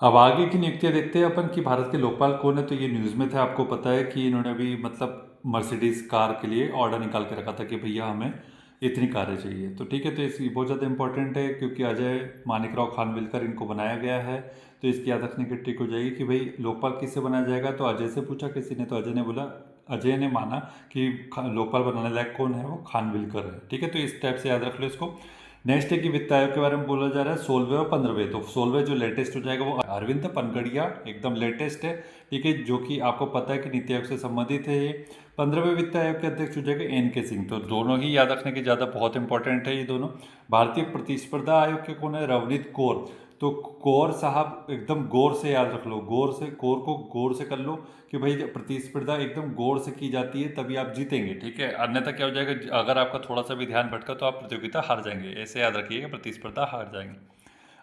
अब आगे की नियुक्तियां देखते हैं अपन कि भारत के लोकपाल कौन है। तो ये न्यूज़ में था, आपको पता है कि इन्होंने अभी मतलब मर्सिडीज कार के लिए ऑर्डर निकाल के रखा था कि भैया हमें इतनी कारें चाहिए। तो ठीक है, तो इसकी बहुत ज़्यादा इंपॉर्टेंट है क्योंकि अजय मानिकराव खानविलकर इनको बनाया गया है। तो इसकी याद रखने की ट्रिक हो जाएगी कि भाई लोकपाल किससे बनाया जाएगा। तो अजय से पूछा किसी ने, तो अजय ने बोला, अजय ने माना कि लोकपाल बनाने लायक कौन है, वो खानविलकर है। ठीक है, तो इस टाइप से याद रख लो इसको। नेक्स्ट है कि वित्त आयोग के बारे में बोला जा रहा है 16वें और 15वें। तो 16वें जो लेटेस्ट हो जाएगा वो अरविंद पनगड़िया, एकदम लेटेस्ट है। ठीक है, जो कि आपको पता है कि नीति आयोग से संबंधित है ये। 15वें वित्त आयोग के अध्यक्ष हो जाएगा NK सिंह। तो दोनों ही याद रखने की ज़्यादा बहुत इंपॉर्टेंट है ये दोनों। भारतीय प्रतिस्पर्धा आयोग के कौन है, रवनीत कौर। तो कौर साहब एकदम गौर से याद रख लो, गौर से, कौर को गौर से कर लो कि भाई प्रतिस्पर्धा एकदम गौर से की जाती है तभी आप जीतेंगे। ठीक है, अन्यथा क्या हो जाएगा, अगर आपका थोड़ा सा भी ध्यान भटका तो आप प्रतियोगिता हार जाएंगे। ऐसे याद रखिएगा, प्रतिस्पर्धा हार जाएंगे।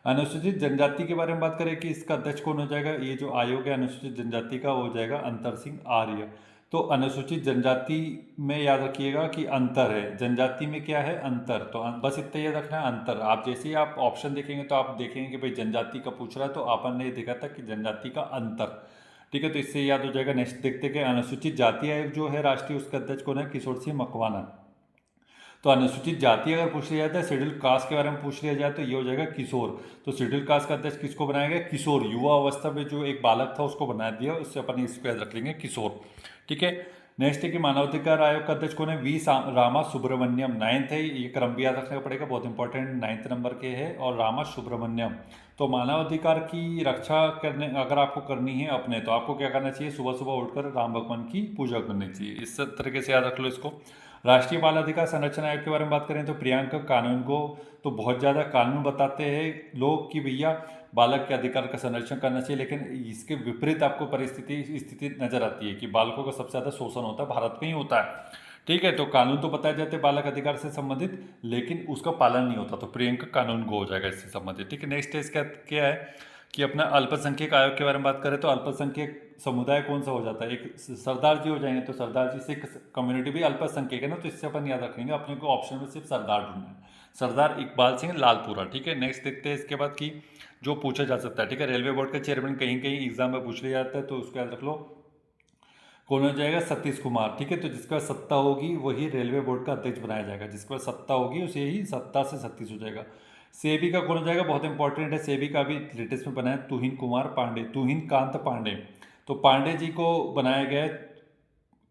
अनुसूचित जनजाति के बारे में बात करें कि इसका अध्यक्ष कौन हो जाएगा, ये जो आयोग है अनुसूचित जनजाति का वो हो जाएगा अंतर सिंह आर्य। तो अनुसूचित जनजाति में याद रखिएगा कि अंतर है, जनजाति में क्या है, अंतर। तो बस इतना याद रखना है, अंतर। आप जैसे ही आप ऑप्शन देखेंगे तो आप देखेंगे कि भाई जनजाति का पूछ रहा है, तो आपन ने देखा था कि जनजाति का अंतर। ठीक है, तो इससे याद हो जाएगा। नेक्स्ट देखते हैं कि अनुसूचित जाति आयोग जो है राष्ट्रीय, उसका अध्यक्ष कौन है, किशोर सिंह मकवाना। तो अनुसूचित जाति अगर पूछ लिया जाए, शेड्यूल कास्ट के बारे में पूछ लिया जाए तो ये हो जाएगा किशोर। तो शेड्यूल कास्ट का अध्यक्ष किसको बनाया गया, किशोर। युवा अवस्था में जो एक बालक था उसको बना दिया, उससे अपन इसको याद रख लेंगे, किशोर। ठीक है, नेक्स्ट है कि मानवाधिकार आयोग का अध्यक्ष कौन है, रामा सुब्रमण्यम। 9th है, ये क्रम भी याद रखना पड़ेगा, बहुत इंपॉर्टेंट, 9th नंबर के है, और रामा सुब्रमण्यम। तो मानवाधिकार की रक्षा करने अगर आपको करनी है अपने, तो आपको क्या करना चाहिए, सुबह सुबह उठकर राम भगवान की पूजा करनी चाहिए। इस तरीके से याद रख लो इसको। राष्ट्रीय बाल अधिकार संरक्षण आयोग के बारे में बात करें तो प्रियंका कानून को तो बहुत ज़्यादा कानून बताते हैं लोग कि भैया बालक के अधिकार का संरक्षण करना चाहिए, लेकिन इसके विपरीत आपको स्थिति नजर आती है कि बालकों का सबसे ज़्यादा शोषण होता है भारत में ही होता है। ठीक है, तो कानून तो बताए जाते हैं बालक अधिकार से संबंधित, लेकिन उसका पालन नहीं होता। तो प्रियंका कानून को हो जाएगा इससे संबंधित। ठीक है, नेक्स्ट है इसका क्या है कि अपना अल्पसंख्यक आयोग के बारे में बात करें तो अल्पसंख्यक समुदाय कौन सा हो जाता है, एक सरदार जी हो जाएंगे। तो सरदार जी सिख कम्युनिटी भी अल्पसंख्यक है ना, तो इससे अपन याद रखेंगे, अपने को ऑप्शन में सिर्फ सरदार ढूंढना है, सरदार इकबाल सिंह लालपुरा। ठीक है, नेक्स्ट देखते हैं इसके बाद की जो पूछा जा सकता है। ठीक है, रेलवे बोर्ड का चेयरमैन कहीं कहीं एग्जाम में पूछ लिया जाता है, तो उसको याद रख लो, कौन हो जाएगा, सतीश कुमार। ठीक है, तो जिसके पास सत्ता होगी वही रेलवे बोर्ड का अध्यक्ष बनाया जाएगा, जिसके पास सत्ता होगी उसे ही सत्ता से सतीश हो जाएगा। सेबी का कौन हो जाएगा, बहुत इंपॉर्टेंट है, सेबी का भी लेटेस्ट में बनाया तुहिन कुमार पांडे, तुहिन कांत पांडे। तो पांडे जी को बनाया गया है,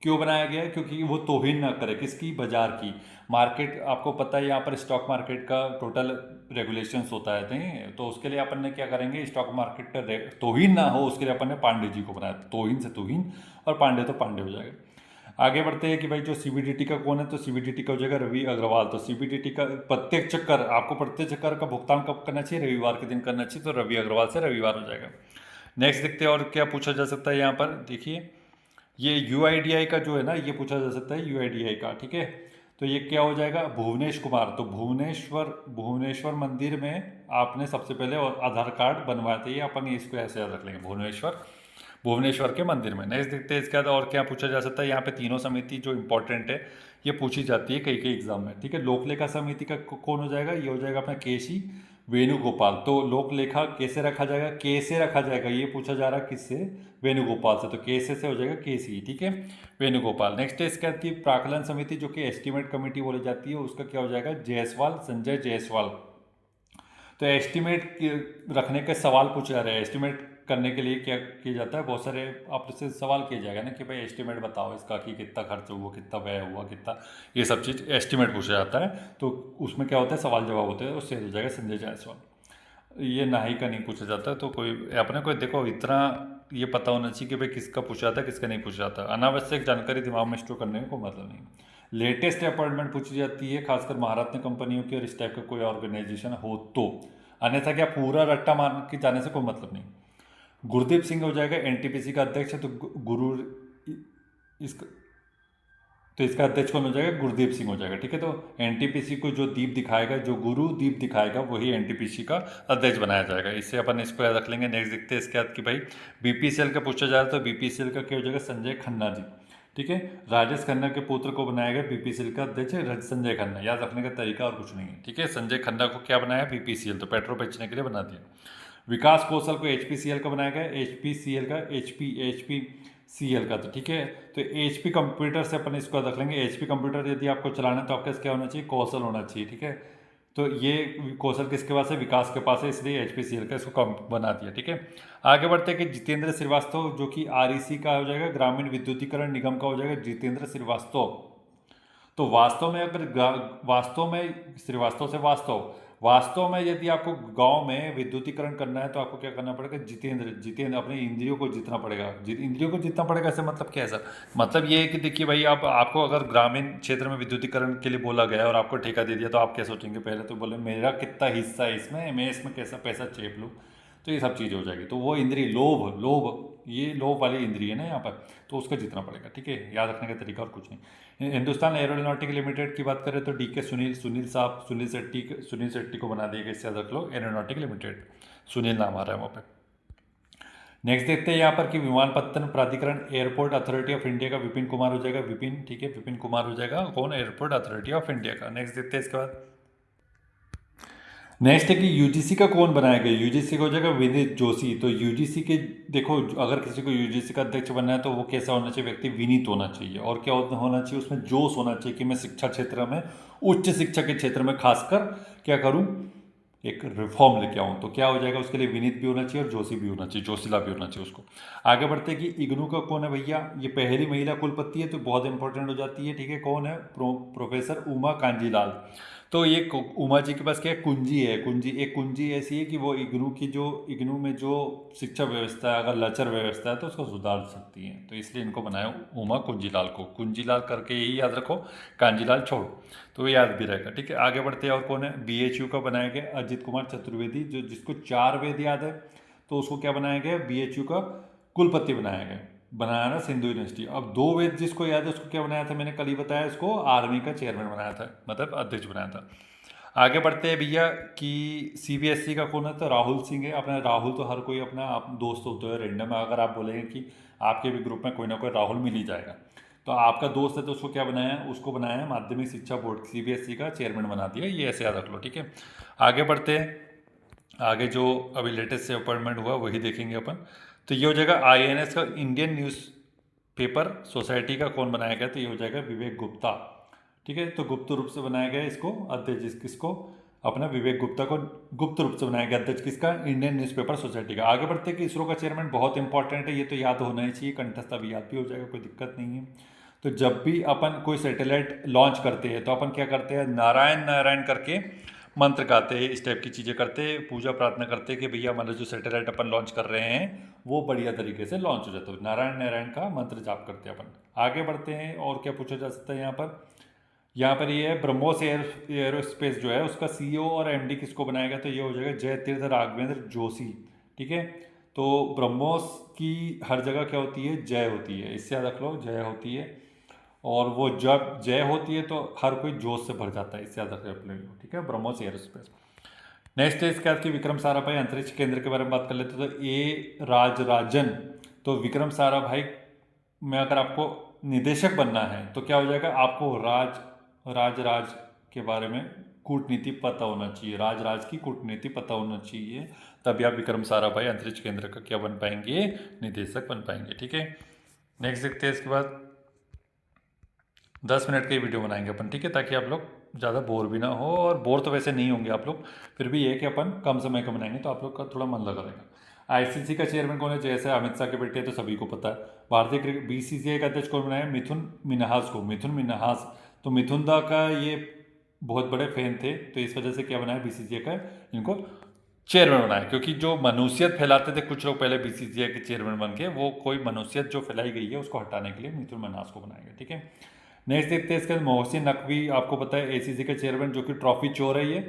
क्यों बनाया गया है, क्योंकि वो तौहीन ना करे किसकी, बाजार की। मार्केट आपको पता है, यहाँ पर स्टॉक मार्केट का टोटल रेगुलेशंस होता है नहीं, तो उसके लिए अपन ने क्या करेंगे, स्टॉक मार्केट का तौहीन ना हो उसके लिए अपन ने पांडे जी को बनाया, तौहीन से तौहीन, और पांडे तो पांडे हो जाएगा। आगे बढ़ते हैं कि भाई जो CBDT का कौन है, तो CBDT का हो जाएगा रवि अग्रवाल। तो CBDT का प्रत्येक चक्कर, आपको प्रत्येक चक्कर का भुगतान कब करना चाहिए, रविवार के दिन करना चाहिए, तो रवि अग्रवाल से रविवार हो जाएगा। नेक्स्ट देखते हैं और क्या पूछा जा सकता है यहाँ पर, देखिए ये UIDAI का जो है ना, ये पूछा जा सकता है UIDAI का। ठीक है, तो ये क्या हो जाएगा, भुवनेश कुमार। तो भुवनेश्वर मंदिर में आपने सबसे पहले आधार कार्ड बनवाया था, ये अपन इसको ऐसे याद रख लेंगे, भुवनेश्वर के मंदिर में। नेक्स्ट देखते हैं इसके बाद और क्या पूछा जा सकता है। यहाँ पे तीनों समिति जो इंपॉर्टेंट है ये पूछी जाती है कई कई एग्जाम में। ठीक है, लोक लेखा समिति का कौन हो जाएगा, ये हो जाएगा अपना KC वेणुगोपाल। तो लोक लेखा कैसे रखा जाएगा, कैसे रखा जाएगा, ये पूछा जा रहा है किससे, वेणुगोपाल से। तो कैसे से हो जाएगा KC। ठीक है, वेणुगोपाल। नेक्स्ट है इसके बाद की प्राकलन समिति जो कि एस्टिमेट कमेटी बोली जाती है, उसका क्या हो जाएगा, जायसवाल, संजय जायसवाल। तो एस्टिमेट रखने के सवाल पूछे जा रहे हैं, एस्टिमेट करने के लिए क्या किया जाता है, बहुत सारे आपसे सवाल किया जाएगा ना कि भाई एस्टिमेट बताओ इसका कि कितना खर्च हुआ, कितना व्यय हुआ, कितना, ये सब चीज़ एस्टिमेट पूछा जाता है। तो उसमें क्या होता है, सवाल जवाब होते हैं, उससे हो जाएगा संजय जायसवाल। ये नाही का नहीं पूछा जाता, तो कोई अपने को देखो इतना ये पता होना चाहिए कि भाई किसका पूछा जाता है किसका नहीं पूछा जाता। अनावश्यक जानकारी दिमाग में स्टोर करने में कोई मतलब नहीं। लेटेस्ट अपॉइंटमेंट पूछी जाती है खासकर महारत्न कंपनियों की और इस टाइप का कोई ऑर्गेनाइजेशन हो तो, अन्यथा क्या पूरा रट्टा मार के जाने से कोई मतलब नहीं। गुरदीप सिंह हो जाएगा NTPC का अध्यक्ष है, तो गुरु इसका तो इसका अध्यक्ष कौन हो जाएगा, गुरदीप सिंह हो जाएगा। ठीक है, तो NTPC को जो दीप दिखाएगा, जो गुरु दीप दिखाएगा वही NTPC का अध्यक्ष बनाया जाएगा। इससे अपन इसको याद रख लेंगे। नेक्स्ट देखते हैं इसके बाद कि भाई BPCL का पूछा जा रहा है, तो BPCL का क्या हो जाएगा, संजय खन्ना जी। ठीक है, राजेश खन्ना के पुत्र को बनाया गया BPCL का अध्यक्ष संजय खन्ना, याद रखने का तरीका और कुछ नहीं है। ठीक है, संजय खन्ना को क्या बनाया, BPCL, तो पेट्रोल बेचने के लिए बना दिया। विकास कौशल को HPCL का बनाया गया, HPCL का HPCL का। तो ठीक है, तो HP कंप्यूटर से अपन इसको रख लेंगे। HP कंप्यूटर यदि आपको चलाना है तो आपका क्या होना चाहिए, कौशल होना चाहिए। ठीक है, तो ये कौशल किसके पास है, विकास के पास है, इसलिए HPCL का इसको कम बना दिया। ठीक है, आगे बढ़ते हैं कि जितेंद्र श्रीवास्तव जो कि REC का हो जाएगा, ग्रामीण विद्युतीकरण निगम का हो जाएगा जितेंद्र श्रीवास्तव। तो वास्तव में अगर वास्तव में श्रीवास्तव से वास्तव में यदि आपको गांव में विद्युतीकरण करना है तो आपको क्या करना पड़ेगा, जितेंद्र अपने इंद्रियों को जीतना पड़ेगा। इंद्रियों को जीतना पड़ेगा, ऐसे मतलब क्या है सर, मतलब ये है कि देखिए भाई, आपको अगर ग्रामीण क्षेत्र में विद्युतीकरण के लिए बोला गया और आपको ठेका दे दिया तो आप क्या सोचेंगे, पहले तो बोले मेरा कितना हिस्सा है इसमें, मैं इसमें कैसा पैसा चेप लूँ, तो ये सब चीज़ हो जाएगी। तो वो इंद्रिय लोभ लोभ ये लोभ वाली इंद्रिय है ना यहाँ पर, तो उसको जीतना पड़ेगा। ठीक है, याद रखने का तरीका और कुछ नहीं। हिंदुस्तान एरोनॉटिकल लिमिटेड की बात करें तो DK सुनील शेट्टी को बना दिया गया, इससे याद रख लो, एरोनॉटिकल लिमिटेड, सुनील नाम आ रहा है वहाँ पे। नेक्स्ट देखते हैं यहाँ पर कि विमानपत्तन प्राधिकरण एयरपोर्ट अथॉरिटी ऑफ इंडिया का विपिन कुमार हो जाएगा, विपिन। ठीक है, विपिन कुमार हो जाएगा कौन, एयरपोर्ट अथॉरिटी ऑफ इंडिया का। नेक्स्ट देखते हैं इसके बाद, नेक्स्ट है कि UGC का कौन बनाएगा, UGC का हो जाएगा विनीत जोशी। तो UGC के देखो, अगर किसी को UGC का अध्यक्ष बनना है तो वो कैसा होना चाहिए, व्यक्ति विनीत होना चाहिए। और क्या होना चाहिए, उसमें जोश होना चाहिए कि मैं शिक्षा क्षेत्र में, उच्च शिक्षा के क्षेत्र में खासकर क्या करूं, एक रिफॉर्म लेके आऊँ। तो क्या हो जाएगा, उसके लिए विनीत भी होना चाहिए और जोशी भी होना चाहिए, जोशीला भी होना चाहिए उसको। आगे बढ़ते हैं कि इग्नू का कौन है भैया, ये पहली महिला कुलपति है, तो बहुत इंपॉर्टेंट हो जाती है। ठीक है, कौन है, प्रोफेसर उमा कांजीलाल। तो ये उमा जी के पास क्या है, कुंजी है, कुंजी, एक कुंजी ऐसी है कि वो इग्नू में जो शिक्षा व्यवस्था है, अगर लचर व्यवस्था है तो उसको सुधार सकती है। तो इसलिए इनको बनाया उमा कुंजीलाल को, कुंजीलाल करके यही याद रखो, कांजीलाल छोड़, तो ये याद भी रहेगा। ठीक है, आगे बढ़ते हैं, और कौन है, BHU का बनाया गया अजित कुमार चतुर्वेदी, जो जिसको 4 वेद याद है तो उसको क्या बनाया गया, BHU का कुलपति बनाया गया, बनाया ना सिंधु यूनिवर्सिटी। अब 2 वेद जिसको याद है उसको क्या बनाया था, मैंने कल ही बताया, इसको आर्मी का चेयरमैन बनाया था, मतलब अध्यक्ष बनाया था। आगे बढ़ते हैं भैया कि CBSE का कौन है, तो राहुल सिंह है। अपना राहुल तो हर कोई अपना आप दोस्त होते हैं रेंडम, अगर आप बोलेंगे कि आपके भी ग्रुप में कोई ना कोई राहुल मिल ही जाएगा, तो आपका दोस्त है तो उसको क्या बनाया है, उसको बनाया है माध्यमिक शिक्षा बोर्ड CBSE का चेयरमैन बना दिया, ये ऐसे याद रख लो। ठीक है, आगे बढ़ते हैं, आगे जो अभी लेटेस्ट से अपॉइंटमेंट हुआ वही देखेंगे अपन। तो ये हो जाएगा INS का, इंडियन न्यूज़ पेपर सोसाइटी का कौन बनाया गया, तो ये हो जाएगा विवेक गुप्ता। ठीक है, तो गुप्त रूप से बनाया गया इसको अध्यक्ष, किसको, अपना विवेक गुप्ता को गुप्त रूप से बनाया गया अध्यक्ष, किसका, इंडियन न्यूज़पेपर सोसाइटी का। आगे बढ़ते कि इसरो का चेयरमैन बहुत इंपॉर्टेंट है, ये तो याद होना ही चाहिए, कंठस्थ भी याद भी हो जाएगा, कोई दिक्कत नहीं है। तो जब भी अपन कोई सैटेलाइट लॉन्च करते हैं तो अपन क्या करते हैं, नारायण नारायण करके मंत्र गाते हैं, इस टाइप की चीज़ें करते हैं, पूजा प्रार्थना करते हैं कि भैया मतलब जो सैटेलाइट अपन लॉन्च कर रहे हैं वो बढ़िया तरीके से लॉन्च हो जाता है, नारायण नारायण का मंत्र जाप करते हैं अपन। आगे बढ़ते हैं, और क्या पूछा जा सकता है यहाँ पर ये है ब्रह्मोस एरोस्पेस जो है उसका CEO और MD किसको बनाएगा, तो ये हो जाएगा जय तीर्थ राघवेंद्र जोशी। ठीक है, तो ब्रह्मोस की हर जगह क्या होती है, जय होती है, इससे याद रख लो, जय होती है, और वो जब जय होती है तो हर कोई जोश से भर जाता है, इससे याद रखें अपने को। ठीक है, ब्रह्मोस एरोस्पेस। नेक्स्ट है इसके बाद की विक्रम साराभाई अंतरिक्ष केंद्र के बारे में बात कर लेते हैं, तो राजराजन। तो विक्रम साराभाई में अगर आपको निदेशक बनना है तो क्या हो जाएगा, आपको राज के बारे में कूटनीति पता होना चाहिए, राज की कूटनीति पता होना चाहिए, तभी आप विक्रम साराभाई अंतरिक्ष केंद्र का क्या बन पाएंगे, निदेशक बन पाएंगे। ठीक है, नेक्स्ट देखते हैं इसके बाद, 10 मिनट की वीडियो बनाएंगे अपन। ठीक है, ताकि आप लोग ज़्यादा बोर भी ना हो, और बोर तो वैसे नहीं होंगे आप लोग, फिर भी ये कि अपन कम समय का बनाएंगे तो आप लोग का थोड़ा मन लगा रहेगा। ICC का चेयरमैन कौन है, जैसे अमित शाह के बेटे तो सभी को पता है। भारतीय क्रिकेट BCCI का अध्यक्ष कौन बनाया, मिथुन मिन्हास को, मिथुन मिन्हास। तो मिथुन दा का ये बहुत बड़े फैन थे, तो इस वजह से क्या बनाया, BCCI का इनको चेयरमैन बनाया, क्योंकि जो मनुष्यत फैलाते थे कुछ लोग पहले BCCI के चेयरमैन बन के, वो कोई मनुष्यत जो फैलाई गई है उसको हटाने के लिए मिथुन मिन्हास को बनाया गया। ठीक है, नेक्स्ट देखते हैं इसके बाद मोहसिन नकवी, आपको पता है ACC के चेयरमैन, जो कि ट्रॉफी चोर है ये,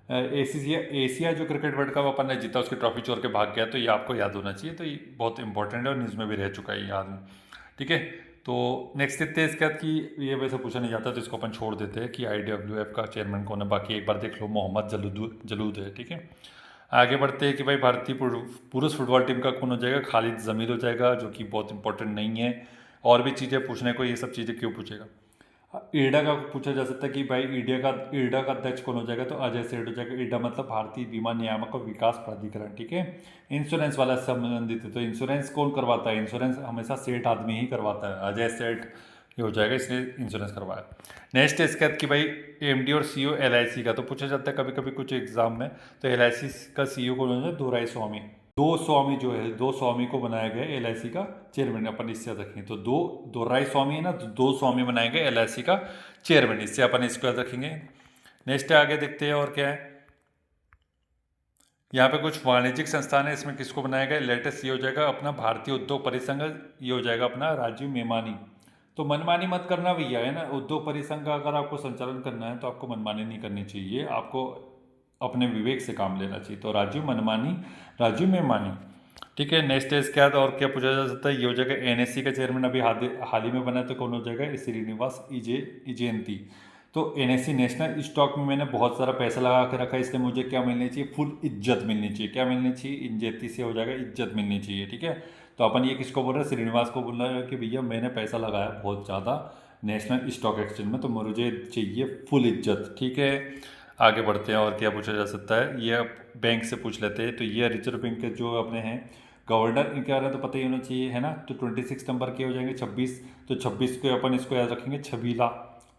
एशिया जो क्रिकेट वर्ल्ड कप अपन ने जीता उसकी ट्रॉफी चोर के भाग गया, तो ये आपको याद होना चाहिए, तो ये बहुत इंपॉर्टेंट है और न्यूज़ में भी रह चुका है ये आदमी। ठीक है, तो नेक्स्ट देखते हैं इसके बाद कि ये वैसे पूछा नहीं जाता तो इसको अपन छोड़ देते हैं कि IWF का चेयरमैन कौन है, बाकी एक बार देख लो, मोहम्मद जलूद है। ठीक है, आगे बढ़ते हैं कि भाई भारतीय पुरुष फुटबॉल टीम का कौन हो जाएगा, खालिद जमीर हो जाएगा, जो कि बहुत इंपॉर्टेंट नहीं है, और भी चीज़ें पूछने को, ये सब चीज़ें क्यों पूछेगा। ईडा का पूछा जा सकता है कि भाई ईडा का अध्यक्ष कौन हो जाएगा, तो अजय सेठ हो जाएगा। ईडा मतलब भारतीय बीमा नियामक और विकास प्राधिकरण, ठीक है। इंश्योरेंस वाला संबंधित है, तो इंश्योरेंस कौन करवाता है, इंश्योरेंस हमेशा सेठ आदमी ही करवाता है, अजय सेठ ये हो जाएगा, इसलिए इंश्योरेंस करवाया। नेक्स्ट है इसके बाद कि भाई एमडी और सीईओ एलआईसी का, तो पूछा जाता है कभी कभी कुछ एग्जाम में, तो एलआईसी का सीईओ कौन हो जाए, दोराई स्वामी। दो स्वामी जो है, दो स्वामी को बनाया गया एलआईसी का चेयरमैन, अपन इससे याद रखेंगे। तो दोराई स्वामी है ना, तो दो स्वामी बनाए गए एलआईसी का चेयरमैन, इससे अपन इसको याद रखेंगे। नेक्स्ट आगे देखते हैं और क्या है। यहाँ पे कुछ वाणिज्यिक संस्थान है, इसमें किसको बनाया गया, लेटेस्ट ये हो जाएगा अपना भारतीय उद्योग परिसंघ, ये हो जाएगा अपना राजीव मेमानी। तो मनमानी मत करना भैया, है ना। उद्योग परिसंघ का अगर आपको संचालन करना है तो आपको मनमानी नहीं करनी चाहिए, आपको अपने विवेक से काम लेना चाहिए। तो राजीव मेमानी, ठीक है। नेक्स्ट है इसके बाद और क्या पूछा जा सकता है, ये हो जाएगा एनएससी का चेयरमैन अभी हाल ही में बना है, तो कौन हो जाएगा, श्रीनिवास इजेंती। तो एनएससी नेशनल स्टॉक में मैंने बहुत सारा पैसा लगा के रखा है, इसलिए मुझे क्या मिलनी चाहिए, फुल इज्जत मिलनी चाहिए। क्या मिलनी चाहिए, इज्जती से हो जाएगा, इज्जत मिलनी चाहिए, ठीक है। तो अपन ये किसको बोल रहे हैं, श्रीनिवास को बोल रहे हैं कि भैया मैंने पैसा लगाया बहुत ज़्यादा नेशनल स्टॉक एक्सचेंज में, तो मुझे चाहिए फुल इज्जत, ठीक है। आगे बढ़ते हैं और क्या पूछा जा सकता है, ये बैंक से पूछ लेते हैं। तो ये रिजर्व बैंक के जो अपने हैं गवर्नर, इनके बारे में तो पता ही होना चाहिए, है ना। तो 26 नंबर के हो जाएंगे 26, तो 26 को अपन इसको याद रखेंगे छबीला,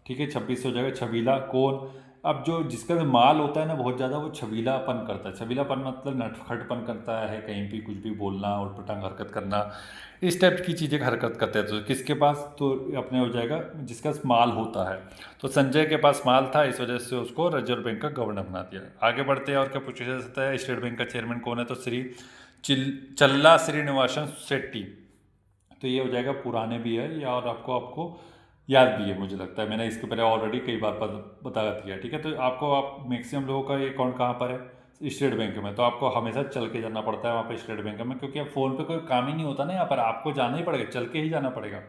ठीक है। 26 हो जाएगा छबीला। कौन, अब जो जिसका माल होता है ना बहुत ज़्यादा, वो छबीलापन करता है। छबीलापन मतलब नटखटपन करता है, कहीं भी कुछ भी बोलना, उटपटांग हरकत करना, इस टाइप की चीज़ें हरकत करते हैं। तो किसके पास, तो अपने हो जाएगा जिसका माल होता है। तो संजय के पास माल था, इस वजह से उसको रिजर्व बैंक का गवर्नर बना दिया। आगे बढ़ते हैं और क्या पूछा जा सकता है, स्टेट बैंक का चेयरमैन कौन है, तो श्री चल्ला श्रीनिवासन शेट्टी। तो ये हो जाएगा, पुराने भी है ये, और आपको याद भी है, मुझे लगता है मैंने इसके पहले ऑलरेडी कई बार बता दिया, ठीक है। तो आप मैक्सिमम लोगों का ये अकाउंट कहाँ पर है, स्टेट बैंक में, तो आपको हमेशा चल के जाना पड़ता है वहाँ पे स्टेट बैंक में, क्योंकि अब फ़ोन पे कोई काम ही नहीं होता ना यहाँ पर, आपको जाना ही पड़ेगा, चल के ही जाना पड़ेगा,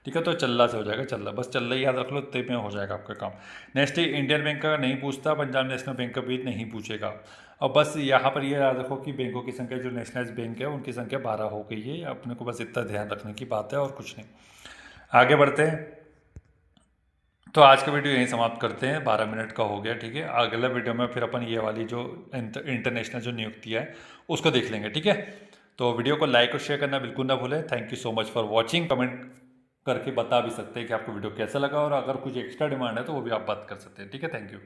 ठीक है। तो चल्ला से हो जाएगा, चल्ला, बस चल्ला ही याद रख लो, इतने में हो जाएगा आपका काम। नेक्स्ट इंडियन बैंक का नहीं पूछता, पंजाब नेशनल बैंक का भी नहीं पूछेगा। और बस यहाँ पर ये याद रखो कि बैंकों की संख्या, जो नेशनलाइज बैंक है उनकी संख्या 12 हो गई है, अपने को बस इतना ध्यान रखने की बात है और कुछ नहीं। आगे बढ़ते हैं, तो आज का वीडियो यहीं समाप्त करते हैं, 12 मिनट का हो गया, ठीक है। अगला वीडियो में फिर अपन ये वाली जो इंटरनेशनल जो नियुक्ति है उसको देख लेंगे, ठीक है। तो वीडियो को लाइक और शेयर करना बिल्कुल ना भूलें। Thank you so much for watching. Comment करके बता भी सकते हैं कि आपको वीडियो कैसा लगा, और अगर कुछ एक्स्ट्रा डिमांड है तो वो भी आप बात कर सकते हैं, ठीक है। Thank you.